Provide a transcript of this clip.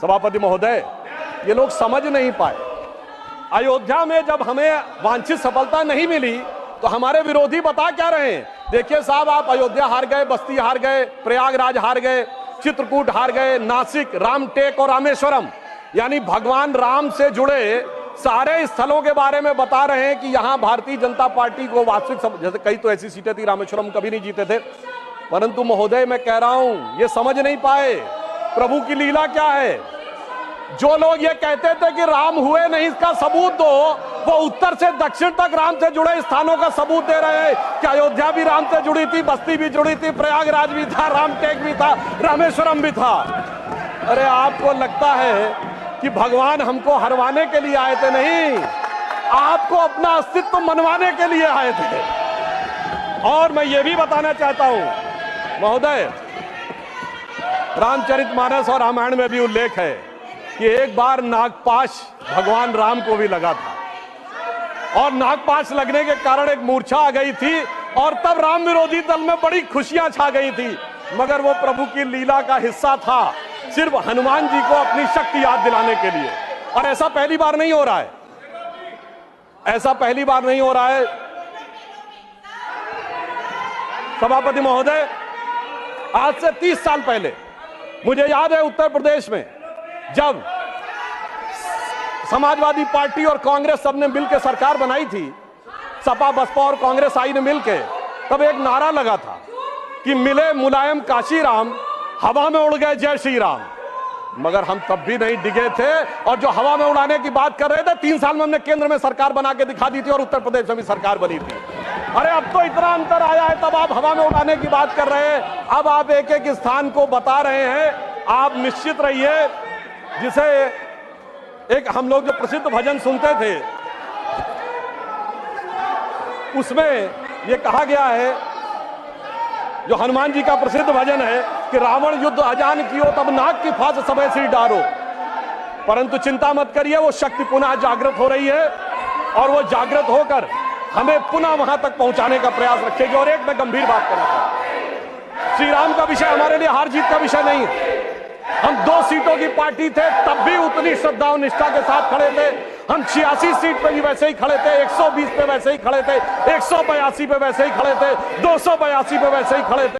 सभापति महोदय, ये लोग समझ नहीं पाए। अयोध्या में जब हमें वांछित सफलता नहीं मिली तो हमारे विरोधी बता क्या रहे हैं? देखिए साहब, आप अयोध्या हार गए, बस्ती हार गए, प्रयागराज हार गए, चित्रकूट हार गए, नासिक, रामटेक और रामेश्वरम, यानी भगवान राम से जुड़े सारे स्थलों के बारे में बता रहे हैं कि यहां भारतीय जनता पार्टी को वास्तविक, जैसे कई तो ऐसी सीटें थी, रामेश्वरम कभी नहीं जीते थे। परंतु महोदय, मैं कह रहा हूं, ये समझ नहीं पाए प्रभु की लीला क्या है। जो लोग ये कहते थे कि राम हुए नहीं, इसका सबूत दो, वो उत्तर से दक्षिण तक राम से जुड़े स्थानों का सबूत दे रहे हैं कि अयोध्या भी राम से जुड़ी थी, बस्ती भी जुड़ी थी, प्रयागराज भी था, रामटेक भी था, रामेश्वरम भी था। अरे आपको लगता है कि भगवान हमको हरवाने के लिए आए थे? नहीं, आपको अपना अस्तित्व मनवाने के लिए आए थे। और मैं ये भी बताना चाहता हूं महोदय, रामचरितमानस और रामायण में भी उल्लेख है कि एक बार नागपाश भगवान राम को भी लगा था और नागपाश लगने के कारण एक मूर्छा आ गई थी और तब राम विरोधी दल में बड़ी खुशियां छा गई थी। मगर वो प्रभु की लीला का हिस्सा था, सिर्फ हनुमान जी को अपनी शक्ति याद दिलाने के लिए। और ऐसा पहली बार नहीं हो रहा है, ऐसा पहली बार नहीं हो रहा है। सभापति महोदय, आज से 30 साल पहले मुझे याद है, उत्तर प्रदेश में जब समाजवादी पार्टी और कांग्रेस सबने मिलकर सरकार बनाई थी, सपा बसपा और कांग्रेस आई ने मिलकर, तब एक नारा लगा था कि मिले मुलायम काशीराम, हवा में उड़ गए जय श्री राम। मगर हम तब भी नहीं डिगे थे और जो हवा में उड़ाने की बात कर रहे थे, 3 साल में हमने केंद्र में सरकार बना के दिखा दी थी और उत्तर प्रदेश में भी सरकार बनी थी। अरे अब तो इतना अंतर आया है, तब आप हवा में उड़ाने की बात कर रहे हैं, अब आप एक एक स्थान को बता रहे हैं। आप निश्चित रहिए, जिसे एक हम लोग जो प्रसिद्ध भजन सुनते थे उसमें ये कहा गया है, जो हनुमान जी का प्रसिद्ध भजन है कि रावण युद्ध अजान कियो तब नाग की फांस सबे सिर डारो। परंतु चिंता मत करिए, वो शक्ति पुनः जागृत हो रही है और वो जागृत होकर हमें पुनः वहां तक पहुंचाने का प्रयास रखेगी। और एक मैं गंभीर बात करना चाहता हूं, श्री राम का विषय हमारे लिए हार जीत का विषय नहीं है। हम 2 सीटों की पार्टी थे, तब भी उतनी श्रद्धा और निष्ठा के साथ खड़े थे। हम 86 सीट पे भी वैसे ही खड़े थे, 120 पे वैसे ही खड़े थे, 182 पे वैसे ही खड़े थे, 282 पे वैसे ही खड़े थे।